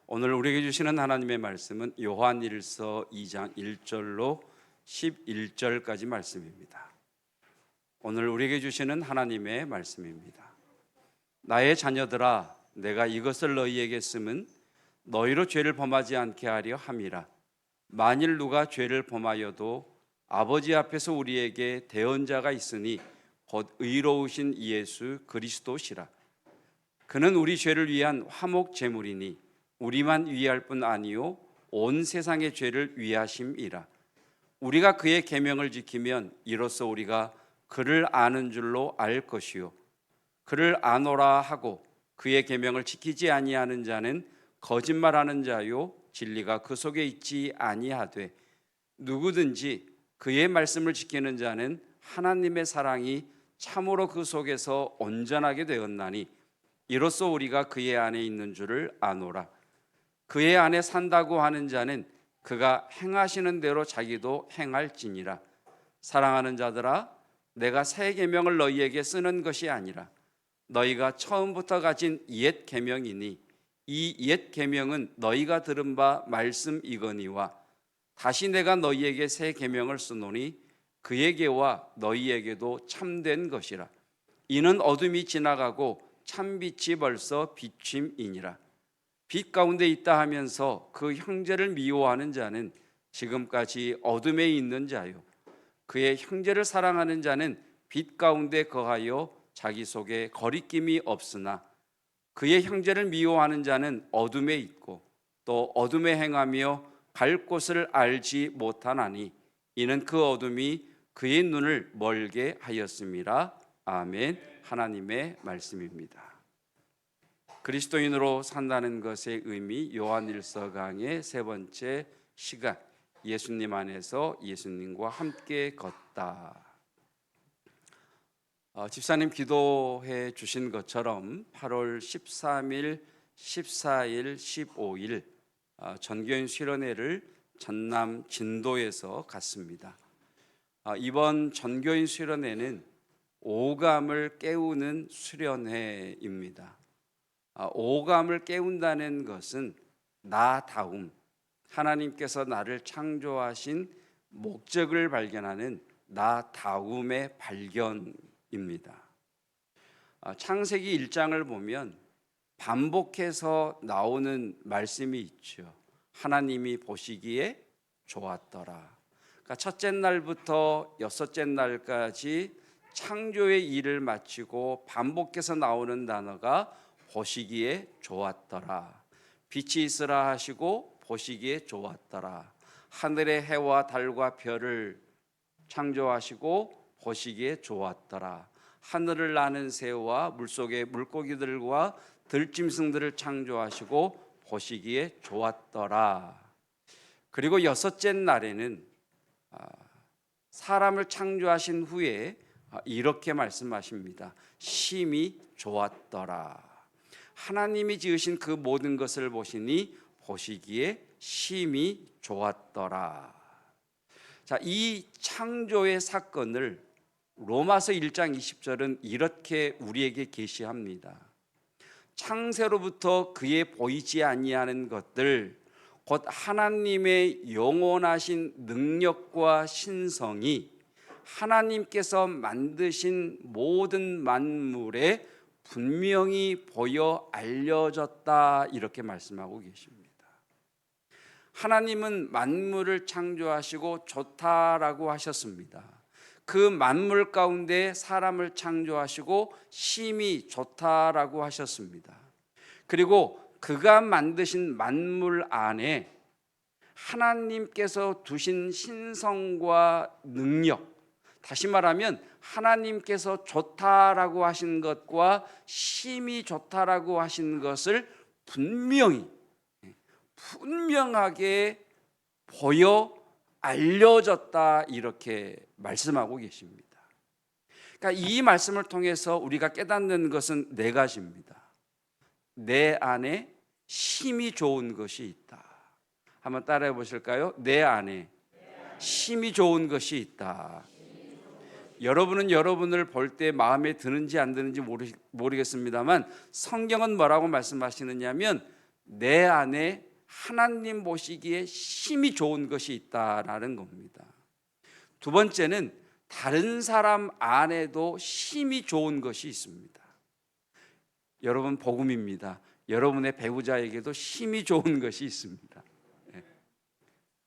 오늘 우리에게 주시는 하나님의 말씀은 요한일서 2장 1절로 11절까지 말씀입니다. 오늘 우리에게 주시는 하나님의 말씀입니다. 나의 자녀들아, 내가 이것을 너희에게 쓰면 너희로 죄를 범하지 않게 하려 함이라. 만일 누가 죄를 범하여도 아버지 앞에서 우리에게 대언자가 있으니 곧 의로우신 예수 그리스도시라. 그는 우리 죄를 위한 화목 제물이니 우리만 위할 뿐 아니요 온 세상의 죄를 위하심이라. 우리가 그의 계명을 지키면 이로써 우리가 그를 아는 줄로 알 것이요 그를 아노라 하고 그의 계명을 지키지 아니하는 자는 거짓말하는 자요 진리가 그 속에 있지 아니하되 누구든지 그의 말씀을 지키는 자는 하나님의 사랑이 참으로 그 속에서 온전하게 되었나니 이로써 우리가 그의 안에 있는 줄을 아노라. 그의 안에 산다고 하는 자는 그가 행하시는 대로 자기도 행할지니라. 사랑하는 자들아, 내가 새 계명을 너희에게 쓰는 것이 아니라 너희가 처음부터 가진 옛 계명이니 이 옛 계명은 너희가 들은 바 말씀이거니와 다시 내가 너희에게 새 계명을 쓰노니 그에게와 너희에게도 참된 것이라. 이는 어둠이 지나가고 참빛이 벌써 비침이니라. 빛 가운데 있다 하면서 그 형제를 미워하는 자는 지금까지 어둠에 있는 자요 그의 형제를 사랑하는 자는 빛 가운데 거하여 자기 속에 거리낌이 없으나 그의 형제를 미워하는 자는 어둠에 있고 또 어둠에 행하며 갈 곳을 알지 못하나니 이는 그 어둠이 그의 눈을 멀게 하였음이라. 아멘. 하나님의 말씀입니다. 그리스도인으로 산다는 것의 의미, 요한일서 강의 세 번째 시간, 예수님 안에서 예수님과 함께 걷다. 집사님 기도해 주신 것처럼 8월 13일, 14일, 15일 전교인 수련회를 전남 진도에서 갔습니다. 이번 전교인 수련회는 오감을 깨우는 수련회입니다. 오감을 깨운다는 것은 나다움, 하나님께서 나를 창조하신 목적을 발견하는 나다움의 발견입니다. 창세기 1장을 보면 반복해서 나오는 말씀이 있죠. 하나님이 보시기에 좋았더라. 그러니까 첫째 날부터 여섯째 날까지 창조의 일을 마치고 반복해서 나오는 단어가 보시기에 좋았더라. 빛이 있으라 하시고 보시기에 좋았더라. 하늘의 해와 달과 별을 창조하시고 보시기에 좋았더라. 하늘을 나는 새와 물속의 물고기들과 들짐승들을 창조하시고 보시기에 좋았더라. 그리고 여섯째 날에는 사람을 창조하신 후에 이렇게 말씀하십니다. 심히 좋았더라. 하나님이 지으신 그 모든 것을 보시니 보시기에 심히 좋았더라. 자, 이 창조의 사건을 로마서 1장 20절은 이렇게 우리에게 계시합니다. 창세로부터 그의 보이지 아니하는 것들 곧 하나님의 영원하신 능력과 신성이 하나님께서 만드신 모든 만물에 분명히 보여 알려졌다, 이렇게 말씀하고 계십니다. 하나님은 만물을 창조하시고 좋다라고 하셨습니다. 그 만물 가운데 사람을 창조하시고 심히 좋다라고 하셨습니다. 그리고 그가 만드신 만물 안에 하나님께서 두신 신성과 능력, 다시 말하면 하나님께서 좋다라고 하신 것과 심히 좋다라고 하신 것을 분명하게 보여 알려졌다, 이렇게 말씀하고 계십니다. 그러니까 이 말씀을 통해서 우리가 깨닫는 것은 네 가지입니다. 내 안에 심히 좋은 것이 있다. 한번 따라해 보실까요? 내 안에 심히 좋은 것이 있다. 여러분은 여러분을 볼 때 마음에 드는지 안 드는지 모르겠습니다만 성경은 뭐라고 말씀하시느냐면 내 안에 하나님 보시기에 심히 좋은 것이 있다라는 겁니다. 두 번째는 다른 사람 안에도 심히 좋은 것이 있습니다. 여러분, 복음입니다. 여러분의 배우자에게도 심히 좋은 것이 있습니다.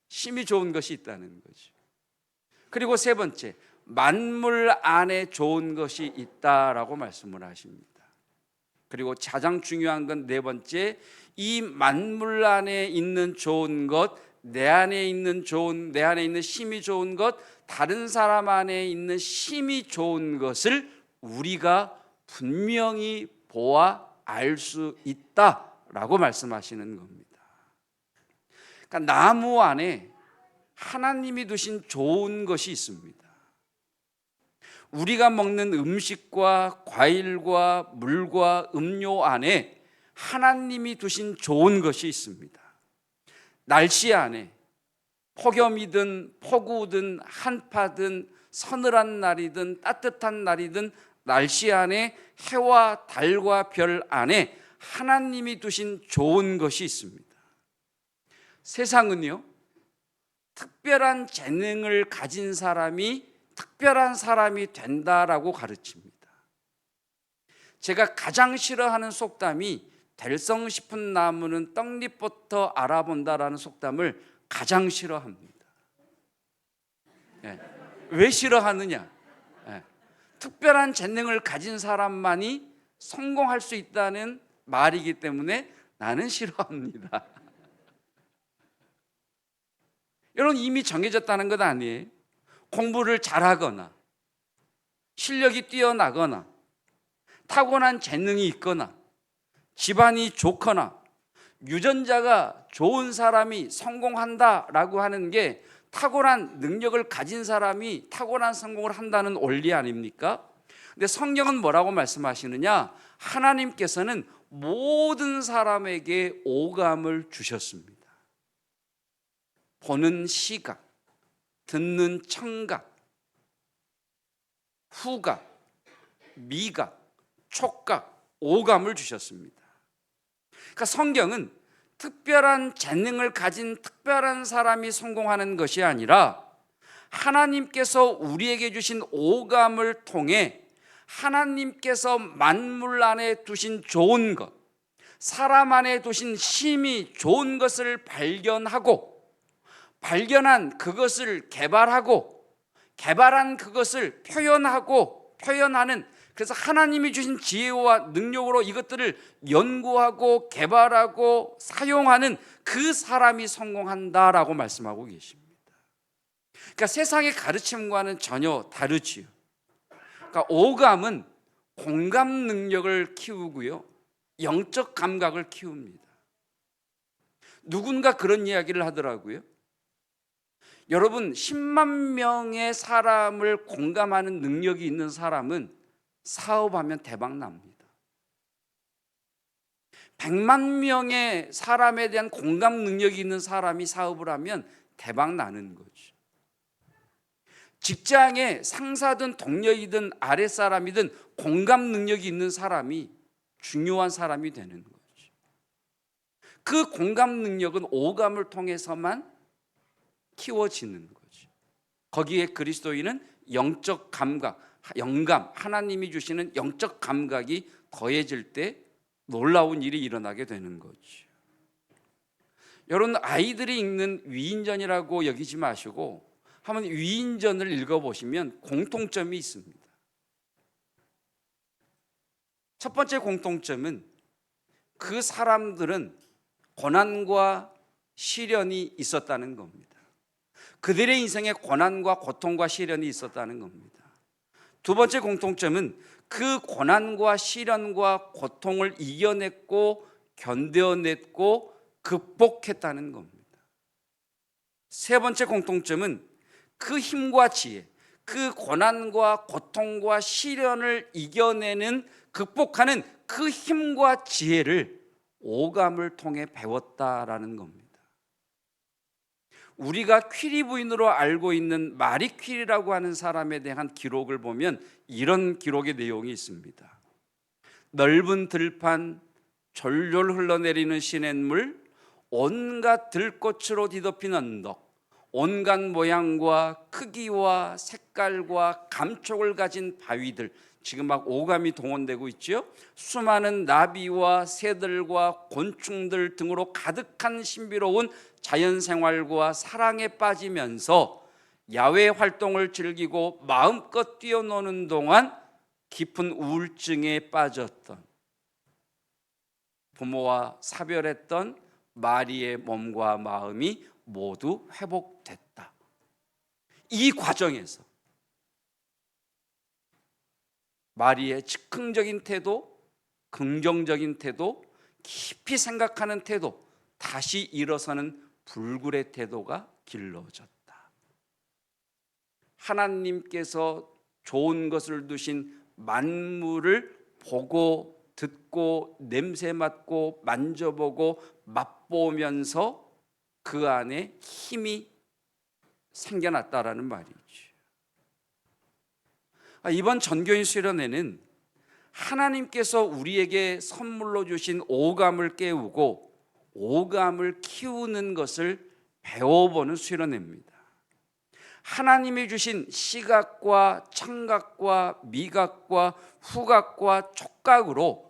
심히 좋은 것이 있다는 거죠. 그리고 세 번째, 만물 안에 좋은 것이 있다라고 말씀을 하십니다. 그리고 가장 중요한 건 네 번째, 이 만물 안에 있는 좋은 것, 내 안에 있는 심히 좋은 것, 다른 사람 안에 있는 심히 좋은 것을 우리가 분명히 보아 알 수 있다라고 말씀하시는 겁니다. 그러니까 나무 안에 하나님이 두신 좋은 것이 있습니다. 우리가 먹는 음식과 과일과 물과 음료 안에 하나님이 두신 좋은 것이 있습니다. 날씨 안에 폭염이든 폭우든 한파든 서늘한 날이든 따뜻한 날이든 날씨 안에 해와 달과 별 안에 하나님이 두신 좋은 것이 있습니다. 세상은요, 특별한 재능을 가진 사람이 특별한 사람이 된다라고 가르칩니다. 제가 가장 싫어하는 속담이 될성 싶은 나무는 떡잎부터 알아본다라는 속담을 가장 싫어합니다. 왜 싫어하느냐? 특별한 재능을 가진 사람만이 성공할 수 있다는 말이기 때문에 나는 싫어합니다. 여러분, 이미 정해졌다는 것 아니에요? 공부를 잘하거나 실력이 뛰어나거나 타고난 재능이 있거나 집안이 좋거나 유전자가 좋은 사람이 성공한다라고 하는 게 타고난 능력을 가진 사람이 타고난 성공을 한다는 원리 아닙니까? 근데 성경은 뭐라고 말씀하시느냐? 하나님께서는 모든 사람에게 오감을 주셨습니다. 보는 시각, 듣는 청각, 후각, 미각, 촉각, 오감을 주셨습니다. 그러니까 성경은 특별한 재능을 가진 특별한 사람이 성공하는 것이 아니라 하나님께서 우리에게 주신 오감을 통해 하나님께서 만물 안에 두신 좋은 것, 사람 안에 두신 심히 좋은 것을 발견한 그것을 개발한 그것을 표현하는, 그래서 하나님이 주신 지혜와 능력으로 이것들을 연구하고 개발하고 사용하는 그 사람이 성공한다라고 말씀하고 계십니다. 그러니까 세상의 가르침과는 전혀 다르지요. 그러니까 오감은 공감 능력을 키우고요, 영적 감각을 키웁니다. 누군가 그런 이야기를 하더라고요. 여러분, 10만 명의 사람을 공감하는 능력이 있는 사람은 사업하면 대박 납니다. 100만 명의 사람에 대한 공감 능력이 있는 사람이 사업을 하면 대박 나는 거죠. 직장에 상사든 동료이든 아랫사람이든 공감 능력이 있는 사람이 중요한 사람이 되는 거죠. 그 공감 능력은 오감을 통해서만 키워지는 거죠. 거기에 그리스도인은 영적 감각, 영감, 하나님이 주시는 영적 감각이 더해질 때 놀라운 일이 일어나게 되는 거죠. 여러분, 아이들이 읽는 위인전이라고 여기지 마시고 한번 위인전을 읽어보시면 공통점이 있습니다. 첫 번째 공통점은 그 사람들은 고난과 시련이 있었다는 겁니다. 그들의 인생에 고난과 고통과 시련이 있었다는 겁니다. 두 번째 공통점은 그 고난과 시련과 고통을 이겨냈고 견뎌냈고 극복했다는 겁니다. 세 번째 공통점은 그 힘과 지혜, 그 고난과 고통과 시련을 이겨내는, 극복하는 그 힘과 지혜를 오감을 통해 배웠다라는 겁니다. 우리가 퀴리 부인으로 알고 있는 마리 퀴리라고 하는 사람에 대한 기록을 보면 이런 기록의 내용이 있습니다. 넓은 들판, 졸졸 흘러내리는 시냇물, 온갖 들꽃으로 뒤덮인 언덕, 온갖 모양과 크기와 색깔과 감촉을 가진 바위들, 지금 막 오감이 동원되고 있죠. 수많은 나비와 새들과 곤충들 등으로 가득한 신비로운 자연생활과 사랑에 빠지면서 야외 활동을 즐기고 마음껏 뛰어노는 동안 깊은 우울증에 빠졌던, 부모와 사별했던 마리의 몸과 마음이 모두 회복됐다. 이 과정에서 마리의 즉흥적인 태도, 긍정적인 태도, 깊이 생각하는 태도, 다시 일어서는 불굴의 태도가 길러졌다. 하나님께서 좋은 것을 두신 만물을 보고 듣고 냄새 맡고 만져보고 맛보면서 그 안에 힘이 생겨났다라는 말이죠. 이번 전교인 수련회는 하나님께서 우리에게 선물로 주신 오감을 깨우고 오감을 키우는 것을 배워보는 수련회입니다. 하나님이 주신 시각과 청각과 미각과 후각과 촉각으로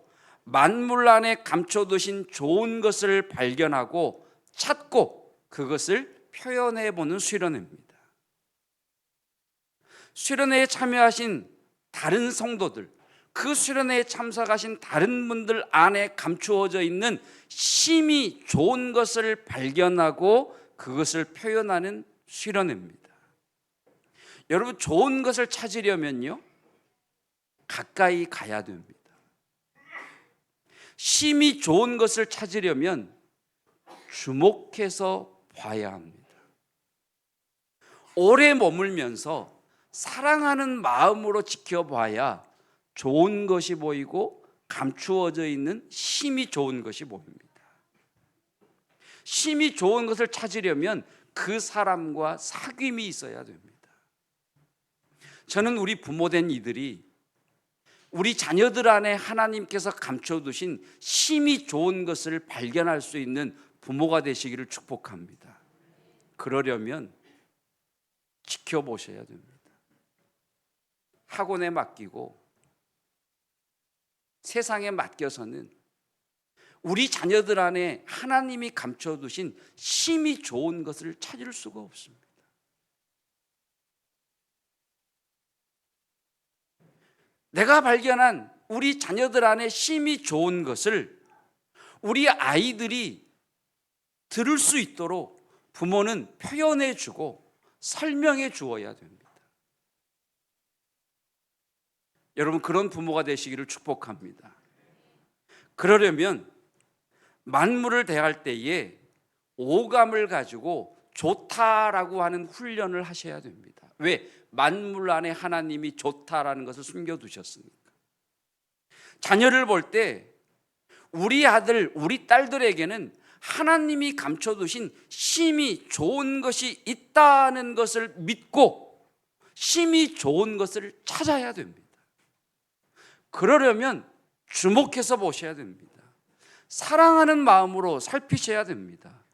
만물 안에 감춰두신 좋은 것을 발견하고 찾고 그것을 표현해보는 수련회입니다. 수련회에 참여하신 다른 성도들, 그 수련회에 참석하신 다른 분들 안에 감추어져 있는 심히 좋은 것을 발견하고 그것을 표현하는 수련회입니다. 여러분, 좋은 것을 찾으려면요, 가까이 가야 됩니다. 심히 좋은 것을 찾으려면 주목해서 봐야 합니다. 오래 머물면서 사랑하는 마음으로 지켜봐야 좋은 것이 보이고 감추어져 있는 심히 좋은 것이 보입니다. 심히 좋은 것을 찾으려면 그 사람과 사귐이 있어야 됩니다. 저는 우리 부모된 이들이 우리 자녀들 안에 하나님께서 감춰두신 심히 좋은 것을 발견할 수 있는 부모가 되시기를 축복합니다. 그러려면 지켜보셔야 됩니다. 학원에 맡기고 세상에 맡겨서는 우리 자녀들 안에 하나님이 감춰두신 심히 좋은 것을 찾을 수가 없습니다. 내가 발견한 우리 자녀들 안에 심히 좋은 것을 우리 아이들이 들을 수 있도록 부모는 표현해 주고 설명해 주어야 됩니다. 여러분, 그런 부모가 되시기를 축복합니다. 그러려면 만물을 대할 때에 오감을 가지고 좋다라고 하는 훈련을 하셔야 됩니다. 왜? 만물 안에 하나님이 좋다라는 것을 숨겨두셨으니까. 자녀를 볼 때 우리 아들, 우리 딸들에게는 하나님이 감춰두신 심히 좋은 것이 있다는 것을 믿고 심히 좋은 것을 찾아야 됩니다. 그러려면 주목해서 보셔야 됩니다. 사랑하는 마음으로 살피셔야 됩니다.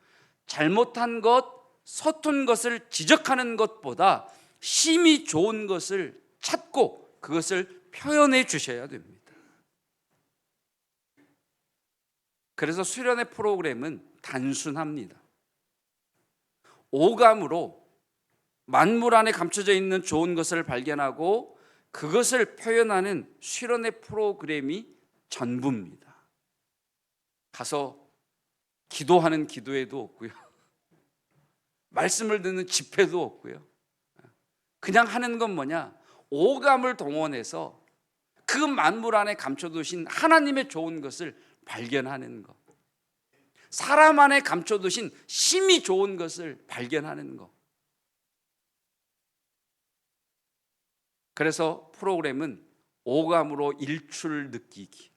잘못한 것, 서툰 것을 지적하는 것보다 심히 좋은 것을 찾고 그것을 표현해 주셔야 됩니다. 그래서 수련회 프로그램은 단순합니다. 오감으로 만물 안에 감춰져 있는 좋은 것을 발견하고 그것을 표현하는 수련회 프로그램이 전부입니다. 가서 기도하는 기도회도 없고요, 말씀을 듣는 집회도 없고요. 그냥 하는 건 뭐냐? 오감을 동원해서 그 만물 안에 감춰두신 하나님의 좋은 것을 발견하는 것, 사람 안에 감춰두신 심히 좋은 것을 발견하는 것. 그래서 프로그램은 오감으로 일출 느끼기,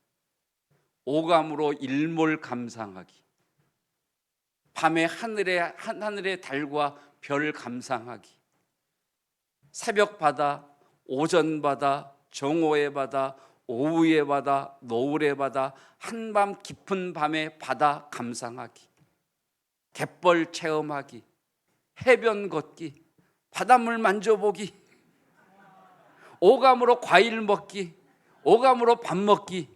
오감으로 일몰 감상하기, 밤에 하늘의 달과 별 감상하기, 새벽 바다, 오전 바다, 정오의 바다, 오후의 바다, 노을의 바다, 한밤 깊은 밤의 바다 감상하기, 갯벌 체험하기, 해변 걷기, 바닷물 만져보기, 오감으로 과일 먹기, 오감으로 밥 먹기,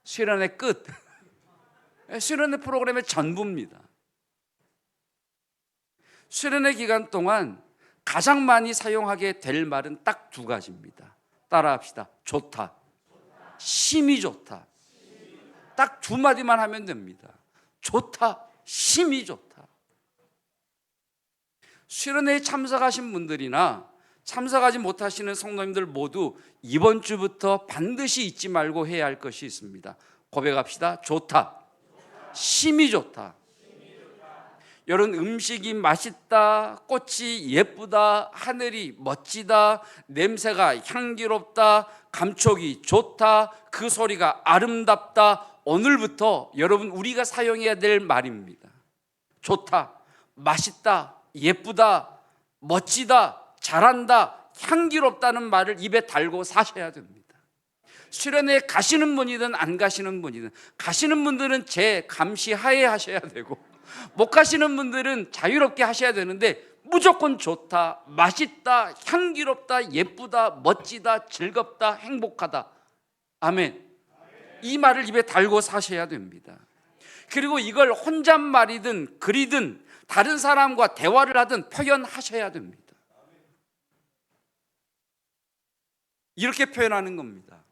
수련회 끝. 수련회 프로그램의 전부입니다. 수련회 기간 동안 가장 많이 사용하게 될 말은 딱 두 가지입니다. 따라합시다. 좋다. 심이 좋다. 딱 두 마디만 하면 됩니다. 좋다. 심이 좋다. 수련회에 참석하신 분들이나 참석하지 못하시는 성도님들 모두 이번 주부터 반드시 잊지 말고 해야 할 것이 있습니다. 고백합시다. 좋다. 심이 좋다. 여러분, 음식이 맛있다, 꽃이 예쁘다, 하늘이 멋지다, 냄새가 향기롭다, 감촉이 좋다, 그 소리가 아름답다. 오늘부터 여러분, 우리가 사용해야 될 말입니다. 좋다, 맛있다, 예쁘다, 멋지다, 잘한다, 향기롭다는 말을 입에 달고 사셔야 됩니다. 수련회에 가시는 분이든 안 가시는 분이든, 가시는 분들은 제 감시하에 하셔야 되고, 못 가시는 분들은 자유롭게 하셔야 되는데, 무조건 좋다, 맛있다, 향기롭다, 예쁘다, 멋지다, 즐겁다, 행복하다. 아멘. 이 말을 입에 달고 사셔야 됩니다. 그리고 이걸 혼잣말이든 글이든 다른 사람과 대화를 하든 표현하셔야 됩니다. 이렇게 표현하는 겁니다.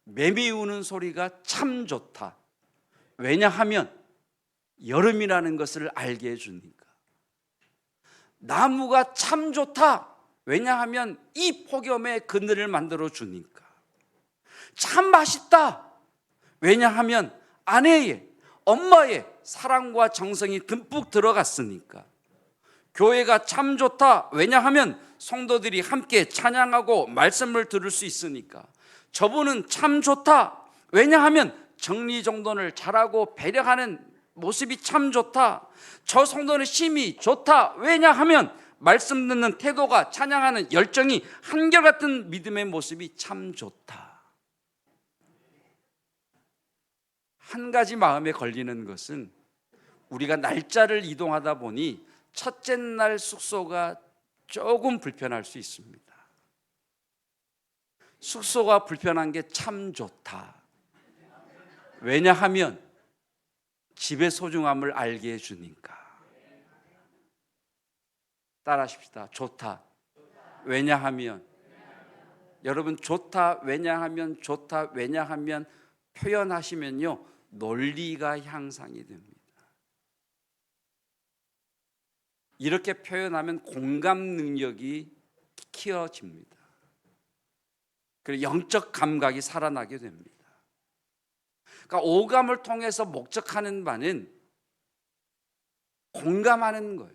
매미 우는 소리가 참 좋다. 왜냐하면 여름이라는 것을 알게 해주니까. 나무가 참 좋다. 왜냐하면 이 폭염에 그늘을 만들어 주니까. 참 맛있다. 왜냐하면 아내의, 엄마의 사랑과 정성이 듬뿍 들어갔으니까. 교회가 참 좋다. 왜냐하면 성도들이 함께 찬양하고 말씀을 들을 수 있으니까. 저분은 참 좋다. 왜냐하면 정리정돈을 잘하고 배려하는 모습이 참 좋다. 저 성도는 심이 좋다. 왜냐하면 말씀 듣는 태도가, 찬양하는 열정이 한결같은 믿음의 모습이 참 좋다. 한 가지 마음에 걸리는 것은 우리가 날짜를 이동하다 보니 첫째 날 숙소가 조금 불편할 수 있습니다. 숙소가 불편한 게 참 좋다. 왜냐하면 집의 소중함을 알게 해주니까. 따라하십시다. 좋다. 왜냐하면. 여러분, 좋다, 왜냐하면, 좋다, 왜냐하면 표현하시면요, 논리가 향상이 됩니다. 이렇게 표현하면 공감 능력이 키워집니다. 그리고 영적 감각이 살아나게 됩니다. 그러니까 오감을 통해서 목적하는 바는 공감하는 거예요.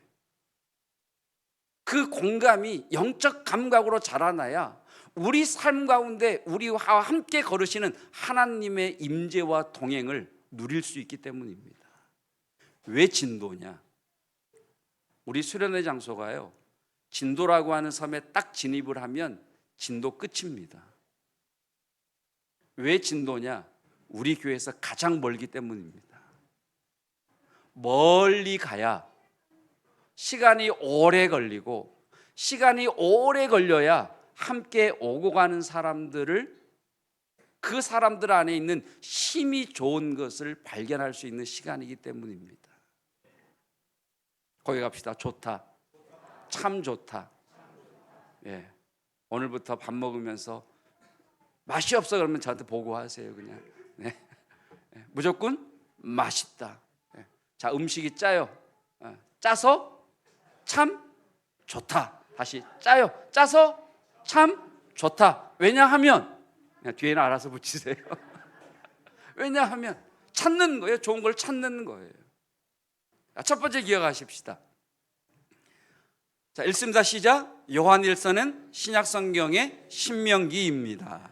그 공감이 영적 감각으로 자라나야 우리 삶 가운데 우리와 함께 걸으시는 하나님의 임재와 동행을 누릴 수 있기 때문입니다. 왜 진도냐? 우리 수련회 장소가요, 진도라고 하는 섬에 딱 진입을 하면 진도 끝입니다. 왜 진도냐? 우리 교회에서 가장 멀기 때문입니다. 멀리 가야 시간이 오래 걸리고, 시간이 오래 걸려야 함께 오고 가는 사람들을, 그 사람들 안에 있는 힘이 좋은 것을 발견할 수 있는 시간이기 때문입니다. 거기 갑시다. 좋다. 참 좋다. 예. 오늘부터 밥 먹으면서 맛이 없어 그러면 저한테 보고하세요. 그냥. 네. 무조건 맛있다. 네. 자, 음식이 짜요. 짜서 참 좋다. 다시 짜요. 짜서 참 좋다. 왜냐하면, 뒤에는 알아서 붙이세요. 왜냐하면 찾는 거예요. 좋은 걸 찾는 거예요. 첫 번째 기억하십시다. 자, 읽습니다. 시작. 요한일서는 신약 성경의 신명기입니다.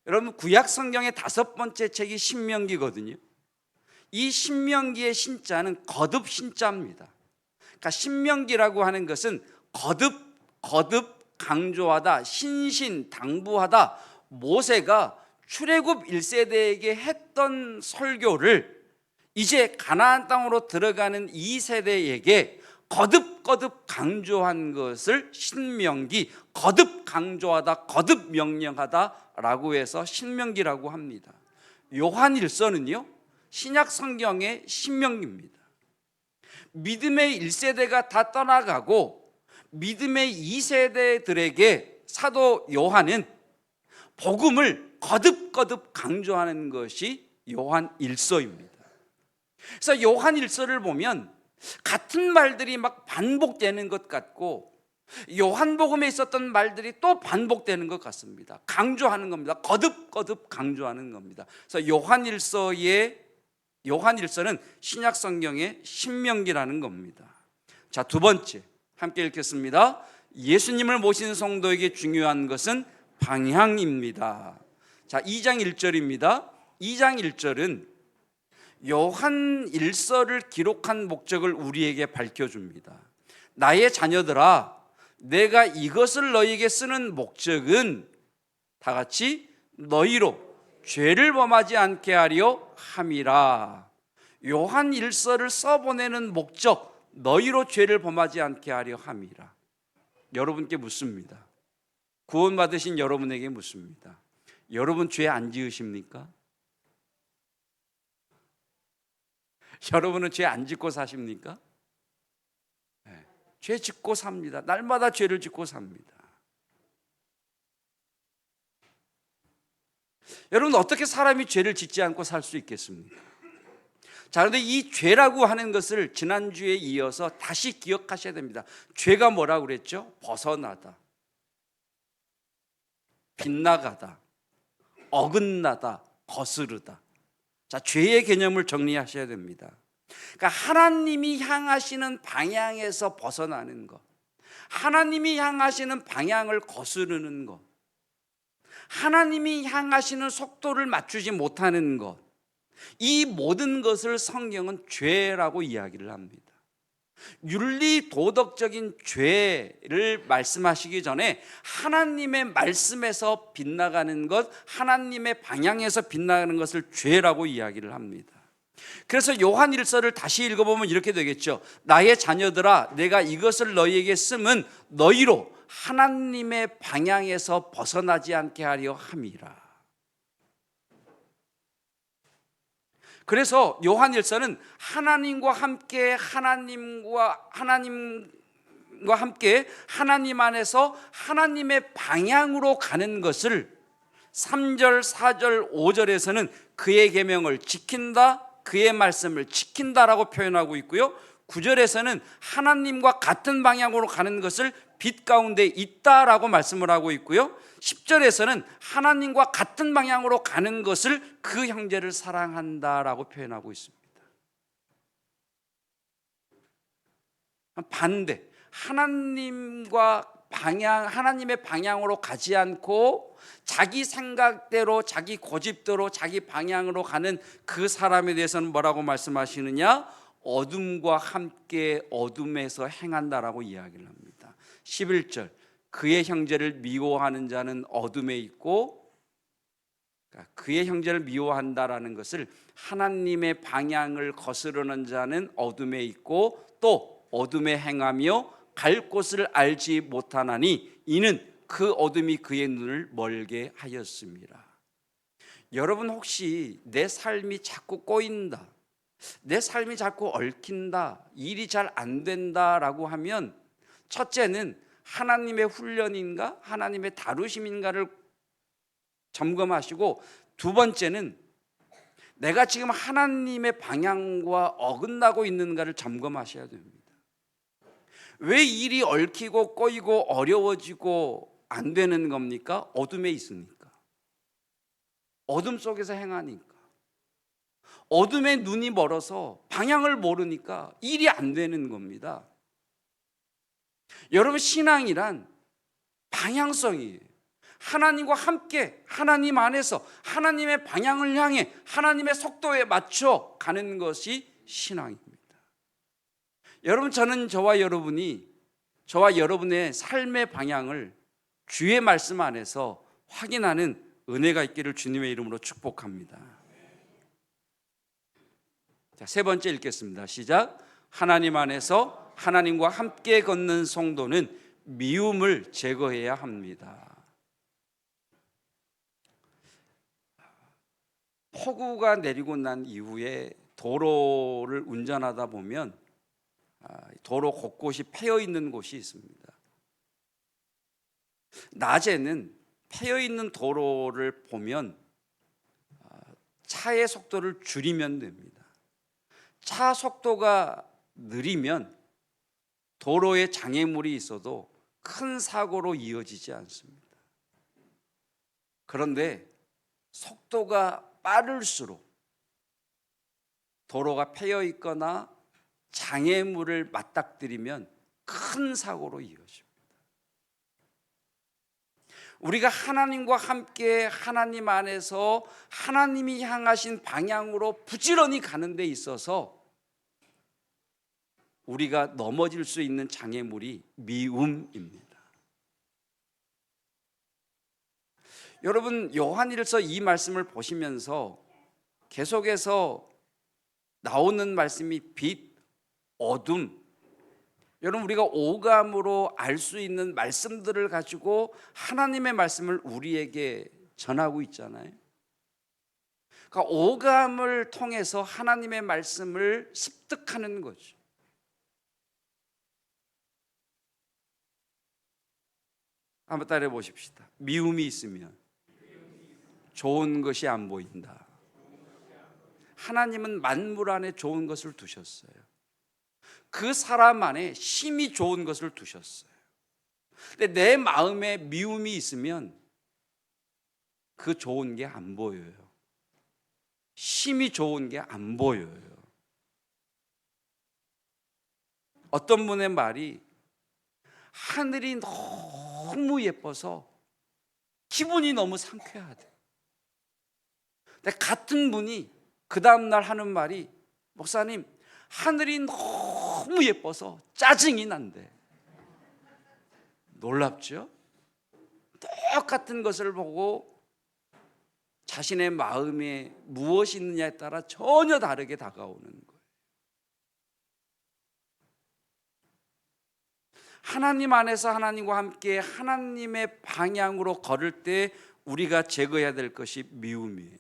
여러분, 구약 성경의 5번째 책이 신명기거든요. 이 신명기의 신자는 거듭 신자입니다. 그러니까 신명기라고 하는 것은 거듭 강조하다, 신신당부하다, 모세가 출애굽 1세대에게 했던 설교를 이제 가나안 땅으로 들어가는 2세대에게 거듭거듭 강조한 것을 신명기, 거듭 강조하다, 거듭 명령하다라고 해서 신명기라고 합니다. 요한일서는요, 신약 성경의 신명기입니다. 믿음의 1세대가 다 떠나가고 믿음의 2세대들에게 사도 요한은 복음을 거듭거듭 강조하는 것이 요한일서입니다. 그래서 요한일서를 보면 같은 말들이 막 반복되는 것 같고 요한복음에 있었던 말들이 또 반복되는 것 같습니다. 강조하는 겁니다. 거듭거듭 강조하는 겁니다. 그래서 요한일서는 신약 성경의 신명기라는 겁니다. 자, 두 번째 함께 읽겠습니다. 예수님을 모신 성도에게 중요한 것은 방향입니다. 자, 2장 1절입니다. 2장 1절은 요한일서를 기록한 목적을 우리에게 밝혀줍니다. 나의 자녀들아, 내가 이것을 너희에게 쓰는 목적은 다 같이 너희로 죄를 범하지 않게 하려 함이라. 요한일서를 써보내는 목적, 너희로 죄를 범하지 않게 하려 함이라. 여러분께 묻습니다. 구원받으신 여러분에게 묻습니다. 여러분 죄 안 지으십니까? 여러분은 죄 안 짓고 사십니까? 네, 죄 짓고 삽니다. 날마다 죄를 짓고 삽니다. 여러분, 어떻게 사람이 죄를 짓지 않고 살 수 있겠습니까? 자, 그런데 이 죄라고 하는 것을 지난주에 이어서 다시 기억하셔야 됩니다. 죄가 뭐라고 그랬죠? 벗어나다, 빗나가다, 어긋나다, 거스르다. 자, 죄의 개념을 정리하셔야 됩니다. 그러니까 하나님이 향하시는 방향에서 벗어나는 것, 하나님이 향하시는 방향을 거스르는 것, 하나님이 향하시는 속도를 맞추지 못하는 것, 이 모든 것을 성경은 죄라고 이야기를 합니다. 윤리 도덕적인 죄를 말씀하시기 전에 하나님의 말씀에서 빗나가는 것, 하나님의 방향에서 빗나가는 것을 죄라고 이야기를 합니다. 그래서 요한일서를 다시 읽어보면 이렇게 되겠죠. 나의 자녀들아, 내가 이것을 너희에게 쓰면 너희로 하나님의 방향에서 벗어나지 않게 하려 함이라. 그래서 요한일서는 하나님과 함께 하나님 안에서 하나님의 방향으로 가는 것을 3절, 4절, 5절에서는 그의 계명을 지킨다, 그의 말씀을 지킨다라고 표현하고 있고요. 9절에서는 하나님과 같은 방향으로 가는 것을 빛 가운데 있다라고 말씀을 하고 있고요. 10절에서는 하나님과 같은 방향으로 가는 것을 그 형제를 사랑한다라고 표현하고 있습니다. 반대, 하나님의 방향으로 가지 않고 자기 생각대로, 자기 고집대로, 자기 방향으로 가는 그 사람에 대해서는 뭐라고 말씀하시느냐? 어둠과 함께 어둠에서 행한다라고 이야기를 합니다. 11절, 그의 형제를 미워하는 자는 어둠에 있고, 그의 형제를 미워한다라는 것을 하나님의 방향을 거스르는 자는 어둠에 있고 또 어둠에 행하며 갈 곳을 알지 못하나니 이는 그 어둠이 그의 눈을 멀게 하였습니다. 여러분, 혹시 내 삶이 자꾸 꼬인다, 내 삶이 자꾸 얽힌다, 일이 잘 안 된다라고 하면 첫째는 하나님의 훈련인가, 하나님의 다루심인가를 점검하시고, 두 번째는 내가 지금 하나님의 방향과 어긋나고 있는가를 점검하셔야 됩니다. 왜 일이 얽히고 꼬이고 어려워지고 안 되는 겁니까? 어둠에 있으니까, 어둠 속에서 행하니까, 어둠에 눈이 멀어서 방향을 모르니까 일이 안 되는 겁니다. 여러분, 신앙이란 방향성이에요. 하나님과 함께, 하나님 안에서 하나님의 방향을 향해 하나님의 속도에 맞춰 가는 것이 신앙입니다. 여러분, 저는 저와 여러분의 삶의 방향을 주의 말씀 안에서 확인하는 은혜가 있기를 주님의 이름으로 축복합니다. 자, 세 번째 읽겠습니다. 시작. 하나님 안에서 하나님과 함께 걷는 성도는 미움을 제거해야 합니다. 폭우가 내리고 난 이후에 도로를 운전하다 보면 도로 곳곳이 패여 있는 곳이 있습니다. 낮에는 패여 있는 도로를 보면 차의 속도를 줄이면 됩니다. 차 속도가 느리면 도로에 장애물이 있어도 큰 사고로 이어지지 않습니다. 그런데 속도가 빠를수록 도로가 패여 있거나 장애물을 맞닥뜨리면 큰 사고로 이어집니다. 우리가 하나님과 함께 하나님 안에서 하나님이 향하신 방향으로 부지런히 가는 데 있어서 우리가 넘어질 수 있는 장애물이 미움입니다. 여러분, 요한일서 이 말씀을 보시면서 계속해서 나오는 말씀이 빛, 어둠, 여러분 우리가 오감으로 알 수 있는 말씀들을 가지고 하나님의 말씀을 우리에게 전하고 있잖아요. 그러니까 오감을 통해서 하나님의 말씀을 습득하는 거죠. 한번 따라해 보십시다. 미움이 있으면 좋은 것이 안 보인다. 하나님은 만물 안에 좋은 것을 두셨어요. 그 사람 안에 심히 좋은 것을 두셨어요. 근데 내 마음에 미움이 있으면 그 좋은 게 안 보여요. 심히 좋은 게 안 보여요. 어떤 분의 말이 하늘이 너무 예뻐서 기분이 너무 상쾌하대. 근데 같은 분이 그 다음날 하는 말이 목사님 하늘이 너무 예뻐서 짜증이 난대. 놀랍죠? 똑같은 것을 보고 자신의 마음에 무엇이 있느냐에 따라 전혀 다르게 다가오는 거예요. 하나님 안에서 하나님과 함께 하나님의 방향으로 걸을 때 우리가 제거해야 될 것이 미움이에요.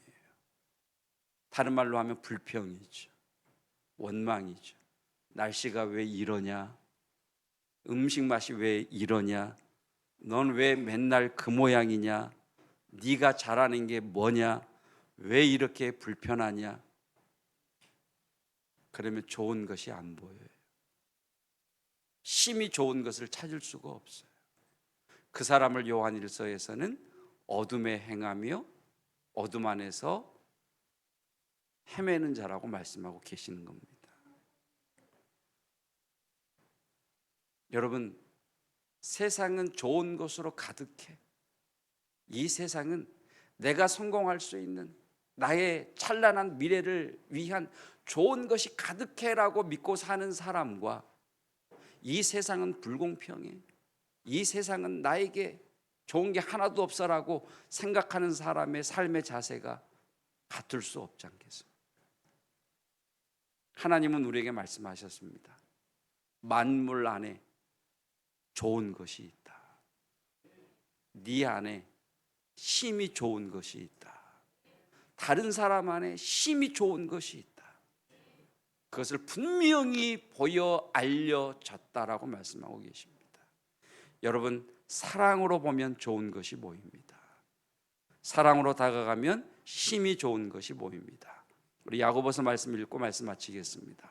다른 말로 하면 불평이죠. 원망이죠. 날씨가 왜 이러냐? 음식 맛이 왜 이러냐? 넌 왜 맨날 그 모양이냐? 네가 잘하는 게 뭐냐? 왜 이렇게 불편하냐? 그러면 좋은 것이 안 보여요. 심히 좋은 것을 찾을 수가 없어요. 그 사람을 요한일서에서는 어둠에 행하며 어둠 안에서 헤매는 자라고 말씀하고 계시는 겁니다. 여러분, 세상은 좋은 것으로 가득해. 이 세상은 내가 성공할 수 있는 나의 찬란한 미래를 위한 좋은 것이 가득해라고 믿고 사는 사람과 이 세상은 불공평해, 이 세상은 나에게 좋은 게 하나도 없어라고 생각하는 사람의 삶의 자세가 같을 수 없지 않겠습니까? 하나님은 우리에게 말씀하셨습니다. 만물 안에 좋은 것이 있다. 네 안에 심히 좋은 것이 있다. 다른 사람 안에 심히 좋은 것이 있다. 그것을 분명히 보여 알려졌다라고 말씀하고 계십니다. 여러분, 사랑으로 보면 좋은 것이 보입니다. 사랑으로 다가가면 심히 좋은 것이 보입니다. 우리 야고보서 말씀 읽고 말씀 마치겠습니다.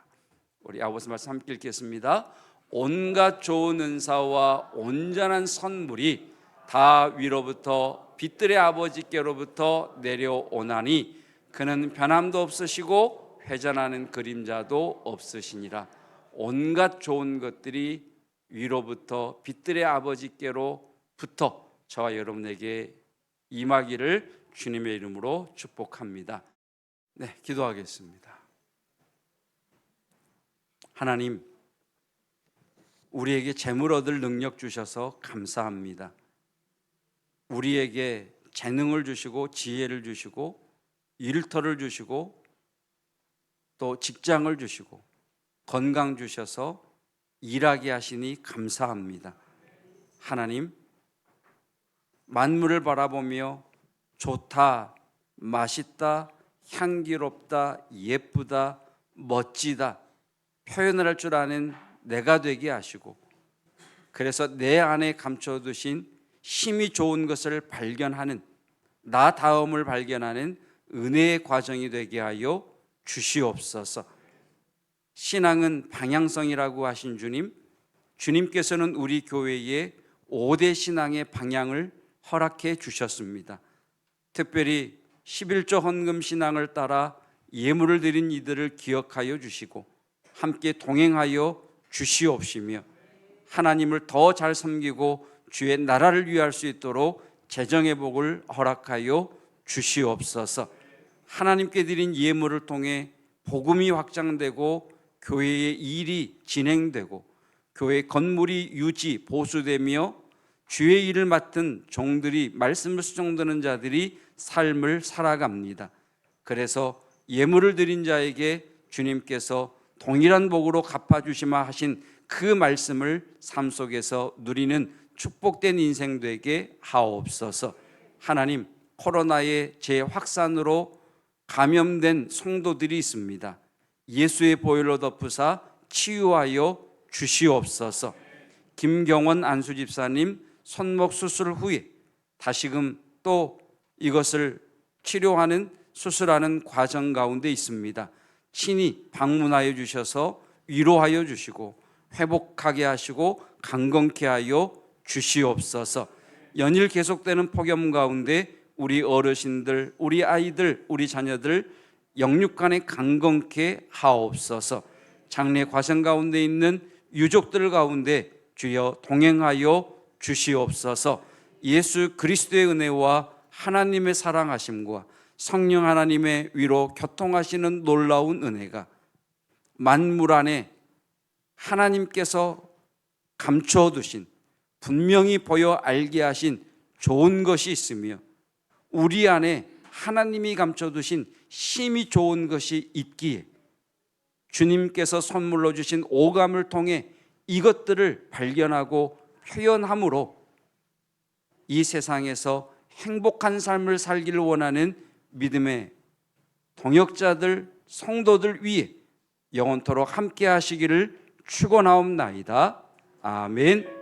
우리 야고보서 말씀 함께 읽겠습니다. 온갖 좋은 은사와 온전한 선물이 다 위로부터 빛들의 아버지께로부터 내려오나니 그는 변함도 없으시고 회전하는 그림자도 없으시니라. 온갖 좋은 것들이 위로부터 빛들의 아버지께로부터 저와 여러분에게 임하기를 주님의 이름으로 축복합니다. 네, 기도하겠습니다. 하나님, 우리에게 재물 얻을 능력 주셔서 감사합니다. 우리에게 재능을 주시고 지혜를 주시고 일터를 주시고 또 직장을 주시고 건강 주셔서 일하게 하시니 감사합니다. 하나님, 만물을 바라보며 좋다, 맛있다, 향기롭다, 예쁘다, 멋지다 표현을 할 줄 아는 내가 되게 하시고, 그래서 내 안에 감춰두신 힘이 좋은 것을 발견하는, 나 다음을 발견하는 은혜의 과정이 되게 하여 주시옵소서. 신앙은 방향성이라고 하신 주님, 주님께서는 우리 교회에 5대 신앙의 방향을 허락해 주셨습니다. 특별히 11조 헌금 신앙을 따라 예물을 드린 이들을 기억하여 주시고 함께 동행하여 주시옵시며, 하나님을 더 잘 섬기고 주의 나라를 위할 수 있도록 재정의 복을 허락하여 주시옵소서. 하나님께 드린 예물을 통해 복음이 확장되고 교회의 일이 진행되고 교회 건물이 유지 보수되며 주의 일을 맡은 종들이, 말씀을 수종드는 자들이 삶을 살아갑니다. 그래서 예물을 드린 자에게 주님께서 동일한 복으로 갚아주시마 하신 그 말씀을 삶 속에서 누리는 축복된 인생 되게 하옵소서. 하나님, 코로나의 재확산으로 감염된 성도들이 있습니다. 예수의 보혈로 덮으사 치유하여 주시옵소서. 김경원 안수집사님 손목 수술 후에 다시금 또 이것을 치료하는, 수술하는 과정 가운데 있습니다. 친히 방문하여 주셔서 위로하여 주시고 회복하게 하시고 강건케 하여 주시옵소서. 연일 계속되는 폭염 가운데 우리 어르신들, 우리 아이들, 우리 자녀들 영육간에 강건케 하옵소서. 장래 과정 가운데 있는 유족들 가운데 주여 동행하여 주시옵소서. 예수 그리스도의 은혜와 하나님의 사랑하심과 성령 하나님의 위로 교통하시는 놀라운 은혜가 만물 안에 하나님께서 감춰두신, 분명히 보여 알게 하신 좋은 것이 있으며 우리 안에 하나님이 감춰두신 심히 좋은 것이 있기에 주님께서 선물로 주신 오감을 통해 이것들을 발견하고 표현함으로 이 세상에서 행복한 삶을 살기를 원하는 믿음의 동역자들, 성도들 위해 영원토록 함께 하시기를 축원하옵나이다. 아멘.